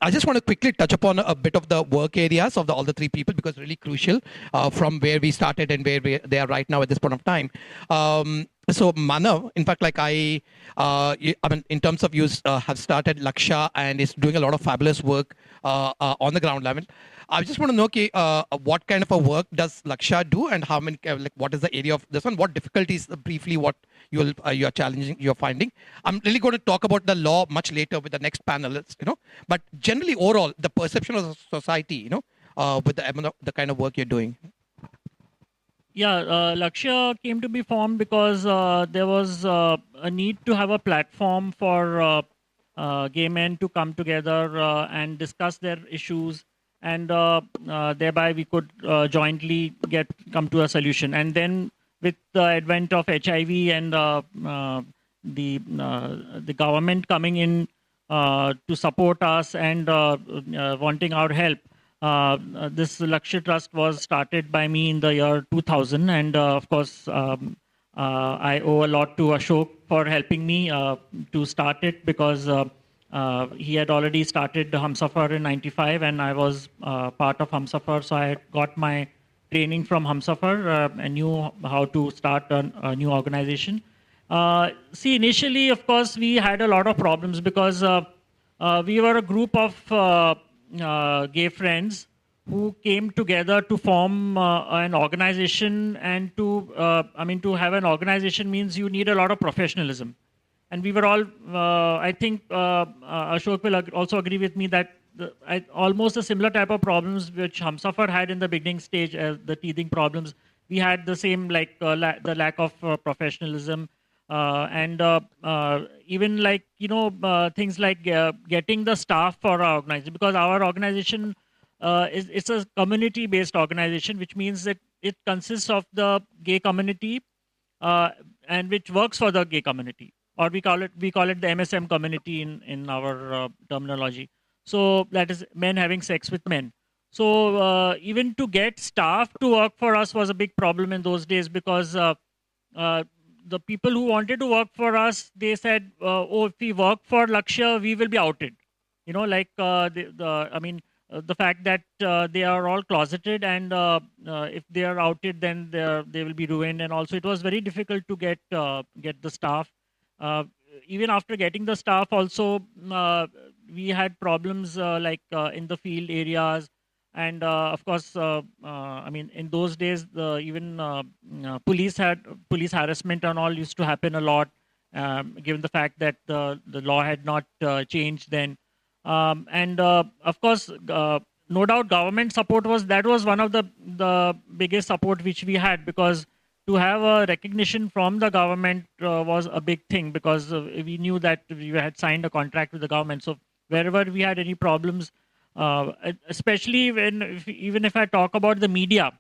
I just want to quickly touch upon a bit of the work areas of all the three people, because really crucial from where we started and where they are right now at this point of time. So Manav, in fact, like I mean, in terms of you have started Laksha and is doing a lot of fabulous work on the ground level. I just want to know, okay, what kind of a work does Laksha do, and how many, like, what is the area of this one? What difficulties, briefly, what you are challenging, you're finding? I'm really going to talk about the law much later with the next panelists, But generally, overall, the perception of the society, with the kind of work you're doing. Yeah, Lakshya came to be formed because there was a need to have a platform for gay men to come together and discuss their issues, and thereby we could jointly come to a solution. And then with the advent of HIV and the government coming in to support us and wanting our help, this Lakshya Trust was started by me in the year 2000, and of course I owe a lot to Ashok for helping me to start it, because he had already started Humsafar in '95, and I was part of Humsafar, so I got my training from Humsafar and knew how to start a new organization. See, initially, of course, we had a lot of problems because we were a group of gay friends who came together to form an organization, and to have an organization means you need a lot of professionalism. And we were all, I think Ashok will also agree with me that almost a similar type of problems which Humsafar had in the beginning stage, the teething problems, we had the same, like the lack of professionalism, and even like, things like getting the staff for our organization, because our organization it's a community-based organization, which means that it consists of the gay community and which works for the gay community, or we call it the MSM community in our terminology. So that is men having sex with men. So even to get staff to work for us was a big problem in those days, because the people who wanted to work for us, they said, if we work for Lakshya, we will be outed. The fact that they are all closeted, and if they are outed, then they will be ruined. And also, it was very difficult to get the staff. Even after getting the staff, also we had problems in the field areas, and of course, in those days, even police harassment and all used to happen a lot, given the fact that the law had not changed then. And of course, no doubt government support was one of the biggest support which we had, because to have a recognition from the government was a big thing, because we knew that we had signed a contract with the government. So wherever we had any problems, especially even if I talk about the media,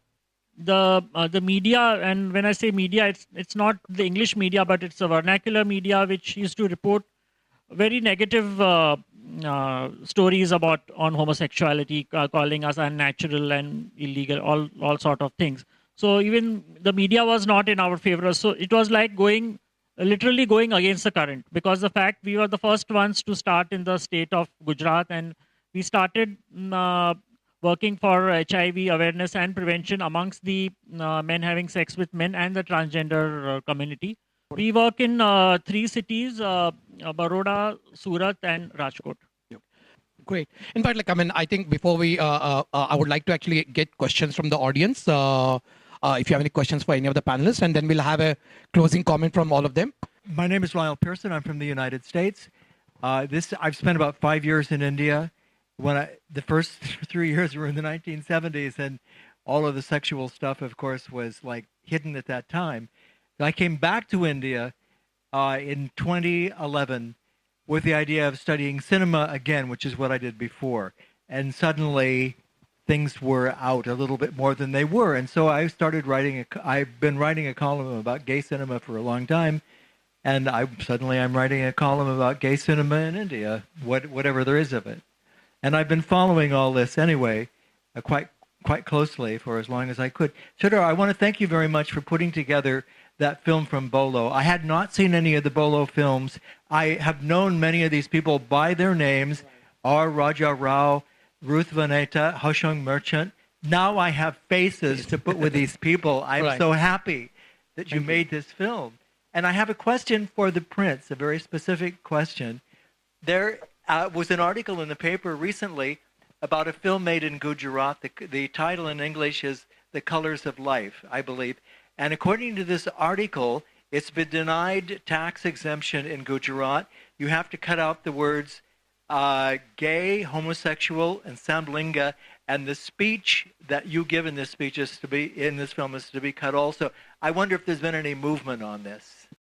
the media, and when I say media, it's not the English media, but it's the vernacular media, which used to report very negative stories on homosexuality, calling us unnatural and illegal, all sort of things. So even the media was not in our favor. So it was like literally going against the current, because the fact we were the first ones to start in the state of Gujarat, and we started working for HIV awareness and prevention amongst the men having sex with men and the transgender community. We work in 3 cities, Baroda, Surat, and Rajkot. Great. In fact, I think before we, I would like to actually get questions from the audience. If you have any questions for any of the panelists, and then we'll have a closing comment from all of them. My name is Lyle Pearson. I'm from the United States. I've spent about 5 years in India. The first 3 years were in the 1970s, and all of the sexual stuff, of course, was like hidden at that time. I came back to India in 2011 with the idea of studying cinema again, which is what I did before. And suddenly things were out a little bit more than they were. And so I started I've been writing a column about gay cinema for a long time. And I'm writing a column about gay cinema in India, whatever there is of it. And I've been following all this anyway, quite closely for as long as I could. Sridhar, I want to thank you very much for putting together that film from BOLO. I had not seen any of the BOLO films. I have known many of these people by their names. R. Raja Rao, Ruth Vaneta, Hoshong Merchant. Now I have faces to put with these people. I'm Right. so happy that you made this film. And I have a question for the Prince, a very specific question. There was an article in the paper recently about a film made in Gujarat. The title in English is The Colors of Life, I believe. And according to this article, it's been denied tax exemption in Gujarat. You have to cut out the words gay, homosexual, and samlinga, and the speech that you give in this speech is to be in this film is to be cut also. I wonder if there's been any movement on this.